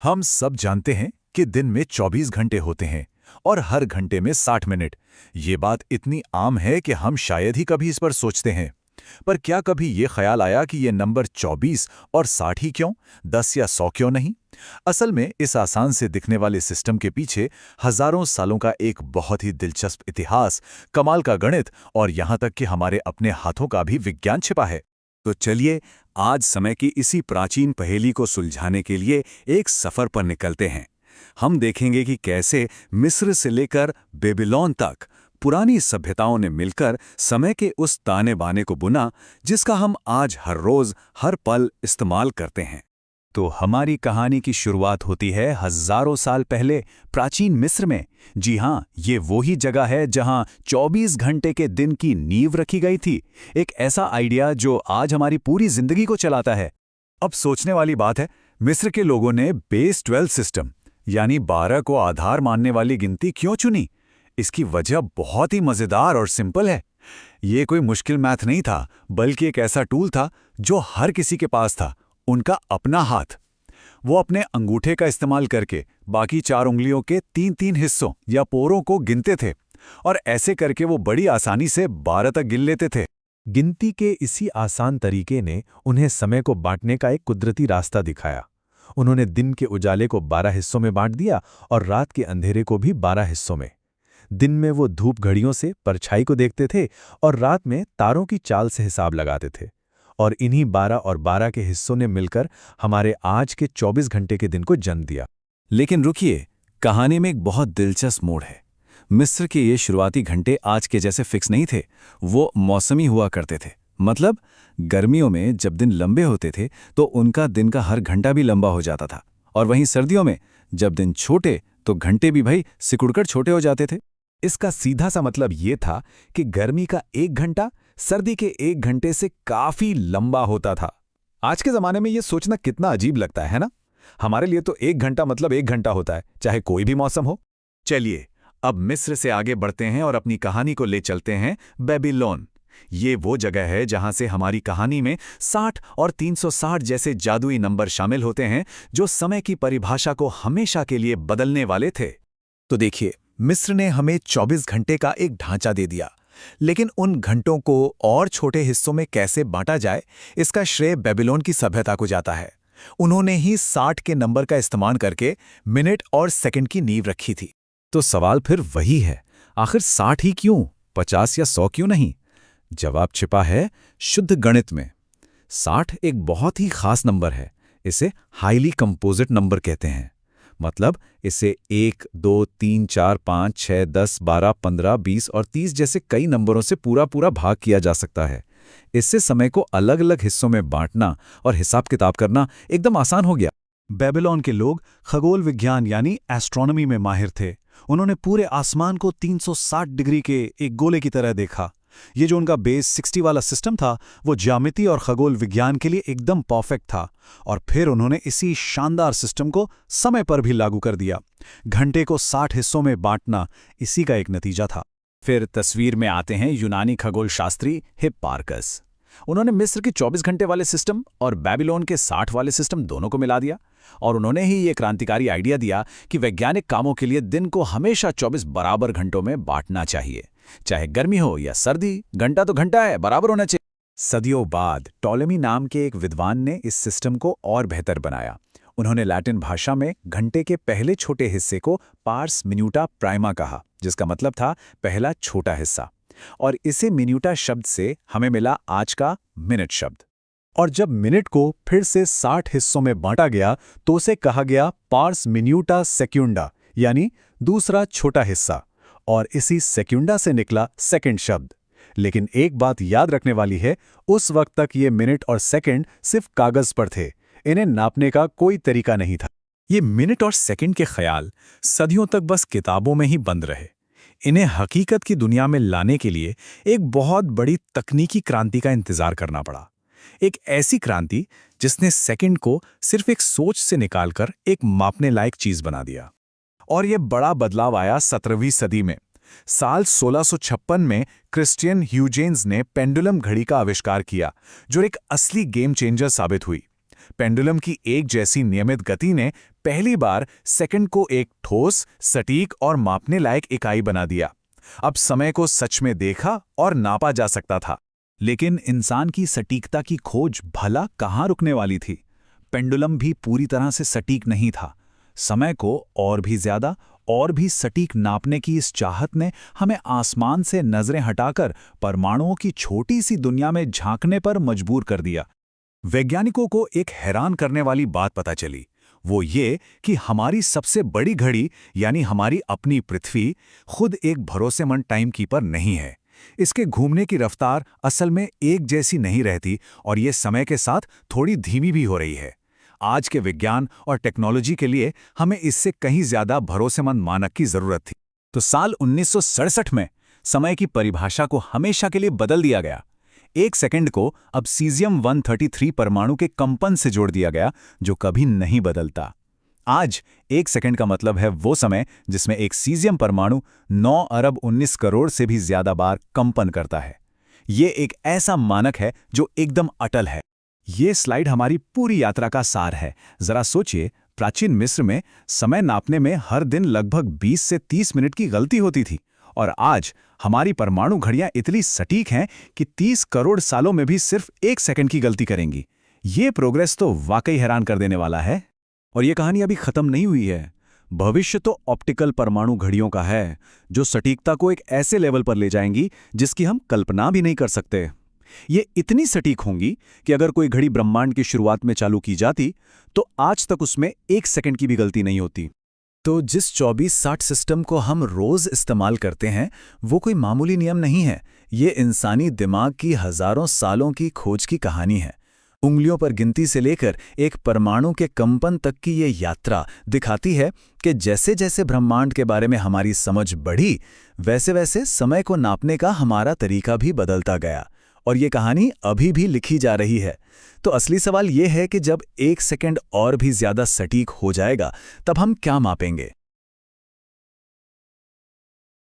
हम सब जानते हैं कि दिन में 24 घंटे होते हैं और हर घंटे में 60 मिनट। ये बात इतनी आम है कि हम शायद ही कभी इस पर सोचते हैं। पर क्या कभी ये ख्याल आया कि ये नंबर 24 और 60 ही क्यों, 10 या 100 क्यों नहीं? असल में इस आसान से दिखने वाले सिस्टम के पीछे हजारों सालों का एक बहुत ही दिलचस्प इतिहास, कमाल का गणित और यहाँ तक कि हमारे अपने हाथों का भी विज्ञान छिपा है। तो चलिए आज समय की इसी प्राचीन पहेली को सुलझाने के लिए एक सफर पर निकलते हैं। हम देखेंगे कि कैसे मिस्र से लेकर बेबीलोन तक पुरानी सभ्यताओं ने मिलकर समय के उस ताने बाने को बुना जिसका हम आज हर रोज हर पल इस्तेमाल करते हैं। तो हमारी कहानी की शुरुआत होती है हजारों साल पहले प्राचीन मिस्र में। जी हाँ, ये वही जगह है जहाँ 24 घंटे के दिन की नींव रखी गई थी। एक ऐसा आइडिया जो आज हमारी पूरी जिंदगी को चलाता है। अब सोचने वाली बात है, मिस्र के लोगों ने बेस 12 सिस्टम यानी 12 को आधार मानने वाली गिनती क्यों चुनी? इसकी वजह बहुत ही मजेदार और सिंपल है। ये कोई मुश्किल मैथ नहीं था, बल्कि एक ऐसा टूल था जो हर किसी के पास था, उनका अपना हाथ। वो अपने अंगूठे का इस्तेमाल करके बाकी 4 उंगलियों के 3-3 हिस्सों या पोरों को गिनते थे और ऐसे करके वो बड़ी आसानी से 12 तक गिन लेते थे। गिनती के इसी आसान तरीके ने उन्हें समय को बांटने का एक कुदरती रास्ता दिखाया। उन्होंने दिन के उजाले को 12 हिस्सों में बांट दिया और रात के अंधेरे को भी 12 हिस्सों में। दिन में वो धूप घड़ियों से परछाई को देखते थे और रात में तारों की चाल से हिसाब लगाते थे। और इन्हीं 12 और 12 के हिस्सों ने मिलकर हमारे आज के 24 घंटे के दिन को जन्म दिया। लेकिन रुकिए, कहानी में एक बहुत दिलचस्प मोड़ है। मिस्र के ये शुरुआती घंटे आज के जैसे फिक्स नहीं थे, वो मौसमी हुआ करते थे। मतलब गर्मियों में जब दिन लंबे होते थे तो उनका दिन का हर घंटा भी लंबा हो जाता था, और वहीं सर्दियों में जब दिन छोटे तो घंटे भी भाई सिकुड़कर छोटे हो जाते थे। इसका सीधा सा मतलब ये था कि गर्मी का 1 घंटा सर्दी के 1 घंटे से काफी लंबा होता था। आज के जमाने में ये सोचना कितना अजीब लगता है ना? हमारे लिए तो 1 घंटा मतलब 1 घंटा होता है, चाहे कोई भी मौसम हो। चलिए अब मिस्र से आगे बढ़ते हैं और अपनी कहानी को ले चलते हैं बेबीलोन। ये वो जगह है जहां से हमारी कहानी में 60 और 360 जैसे जादुई नंबर शामिल होते हैं, जो समय की परिभाषा को हमेशा के लिए बदलने वाले थे। तो देखिए, मिस्र ने हमें 24 घंटे का एक ढांचा दे दिया, लेकिन उन घंटों को और छोटे हिस्सों में कैसे बांटा जाए, इसका श्रेय बेबीलोन की सभ्यता को जाता है। उन्होंने ही 60 के नंबर का इस्तेमाल करके मिनट और सेकंड की नींव रखी थी। तो सवाल फिर वही है, आखिर 60 ही क्यों, 50 या 100 क्यों नहीं? जवाब छिपा है शुद्ध गणित में। 60 एक बहुत ही खास नंबर है। इसे हाईली कंपोजिट नंबर कहते हैं। मतलब इसे 1, 2, 3, 4, 5, 6, 10, 12, 15, 20 और 30 जैसे कई नंबरों से पूरा पूरा भाग किया जा सकता है। इससे समय को अलग अलग हिस्सों में बांटना और हिसाब किताब करना एकदम आसान हो गया। बेबीलोन के लोग खगोल विज्ञान यानी एस्ट्रोनॉमी में माहिर थे। उन्होंने पूरे आसमान को 360 डिग्री के एक गोले की तरह देखा। ये जो उनका बेस 60 वाला सिस्टम था, वो ज्यामिति और खगोल विज्ञान के लिए एकदम परफेक्ट था। और फिर उन्होंने इसी शानदार सिस्टम को समय पर भी लागू कर दिया। घंटे को 60 हिस्सों में बांटना इसी का एक नतीजा था। फिर तस्वीर में आते हैं यूनानी खगोल शास्त्री हिप्पारकस। उन्होंने मिस्र की 24 घंटे वाले सिस्टम और बेबीलोन के 60 वाले सिस्टम दोनों को मिला दिया, और उन्होंने ही ये क्रांतिकारी आइडिया दिया कि वैज्ञानिक कामों के लिए दिन को हमेशा 24 बराबर घंटों में बांटना चाहिए। चाहे गर्मी हो या सर्दी, घंटा तो घंटा है, बराबर होना चाहिए। सदियों बाद टॉलेमी नाम के एक विद्वान ने इस सिस्टम को और बेहतर बनाया। उन्होंने लैटिन भाषा में घंटे के पहले छोटे हिस्से को पार्स मिन्यूटा प्राइमा कहा, जिसका मतलब था पहला छोटा हिस्सा। और इसे मिन्यूटा शब्द से हमें मिला आज का मिनट शब्द। और जब मिनट को फिर से 60 हिस्सों में बांटा गया तो उसे कहा गया पार्स मिन्यूटा सेक्युंडा, यानी दूसरा छोटा हिस्सा। और इसी सेक्युंडा से निकला सेकंड शब्द। लेकिन एक बात याद रखने वाली है, उस वक्त तक ये मिनट और सेकंड सिर्फ कागज पर थे। इन्हें नापने का कोई तरीका नहीं था। ये मिनट और सेकंड के ख्याल सदियों तक बस किताबों में ही बंद रहे। इन्हें हकीकत की दुनिया में लाने के लिए एक बहुत बड़ी तकनीकी क्रांति का इंतजार करना पड़ा। एक ऐसी क्रांति जिसने सेकंड को सिर्फ एक सोच से निकालकर एक मापने लायक चीज बना दिया। और यह बड़ा बदलाव आया 17वीं सदी में। साल 1656 में क्रिश्चियन ह्यूजेन्स ने पेंडुलम घड़ी का आविष्कार किया, जो एक असली गेम चेंजर साबित हुई। पेंडुलम की एक जैसी नियमित गति ने पहली बार सेकंड को एक ठोस, सटीक और मापने लायक इकाई बना दिया। अब समय को सच में देखा और नापा जा सकता था। लेकिन इंसान की सटीकता की खोज भला कहाँ रुकने वाली थी? पेंडुलम भी पूरी तरह से सटीक नहीं था। समय को और भी ज्यादा और भी सटीक नापने की इस चाहत ने हमें आसमान से नजरें हटाकर परमाणुओं की छोटी सी दुनिया में झांकने पर मजबूर कर दिया। वैज्ञानिकों को एक हैरान करने वाली बात पता चली, वो ये कि हमारी सबसे बड़ी घड़ी यानी हमारी अपनी पृथ्वी खुद एक भरोसेमंद टाइमकीपर नहीं है। इसके घूमने की रफ्तार असल में एक जैसी नहीं रहती और ये समय के साथ थोड़ी धीमी भी हो रही है। आज के विज्ञान और टेक्नोलॉजी के लिए हमें इससे कहीं ज्यादा भरोसेमंद मानक की जरूरत थी। तो साल 1967 में समय की परिभाषा को हमेशा के लिए बदल दिया गया। एक सेकंड को अब सीजियम 133 परमाणु के कंपन से जोड़ दिया गया, जो कभी नहीं बदलता। आज एक सेकंड का मतलब है वो समय जिसमें एक सीजियम परमाणु 9 अरब 19 करोड़ से भी ज्यादा बार कंपन करता है। ये एक ऐसा मानक है जो एकदम अटल है। ये स्लाइड हमारी पूरी यात्रा का सार है। जरा सोचिए, प्राचीन मिस्र में समय नापने में हर दिन लगभग 20 से 30 मिनट की गलती होती थी, और आज हमारी परमाणु घड़ियां इतनी सटीक हैं कि 30 करोड़ सालों में भी सिर्फ 1 सेकंड की गलती करेंगी। ये प्रोग्रेस तो वाकई हैरान कर देने वाला है। और ये कहानी अभी खत्म नहीं हुई है। भविष्य तो ऑप्टिकल परमाणु घड़ियों का है, जो सटीकता को एक ऐसे लेवल पर ले जाएंगी जिसकी हम कल्पना भी नहीं कर सकते। ये इतनी सटीक होंगी कि अगर कोई घड़ी ब्रह्मांड की शुरुआत में चालू की जाती तो आज तक उसमें 1 सेकंड की भी गलती नहीं होती। तो जिस 24-60 सिस्टम को हम रोज इस्तेमाल करते हैं, वो कोई मामूली नियम नहीं है। ये इंसानी दिमाग की हजारों सालों की खोज की कहानी है। उंगलियों पर गिनती से लेकर एक परमाणु के कंपन तक की ये यात्रा दिखाती है कि जैसे जैसे ब्रह्मांड के बारे में हमारी समझ बढ़ी, वैसे वैसे समय को नापने का हमारा तरीका भी बदलता गया। और ये कहानी अभी भी लिखी जा रही है। तो असली सवाल ये है कि जब 1 सेकंड और भी ज्यादा सटीक हो जाएगा, तब हम क्या मापेंगे?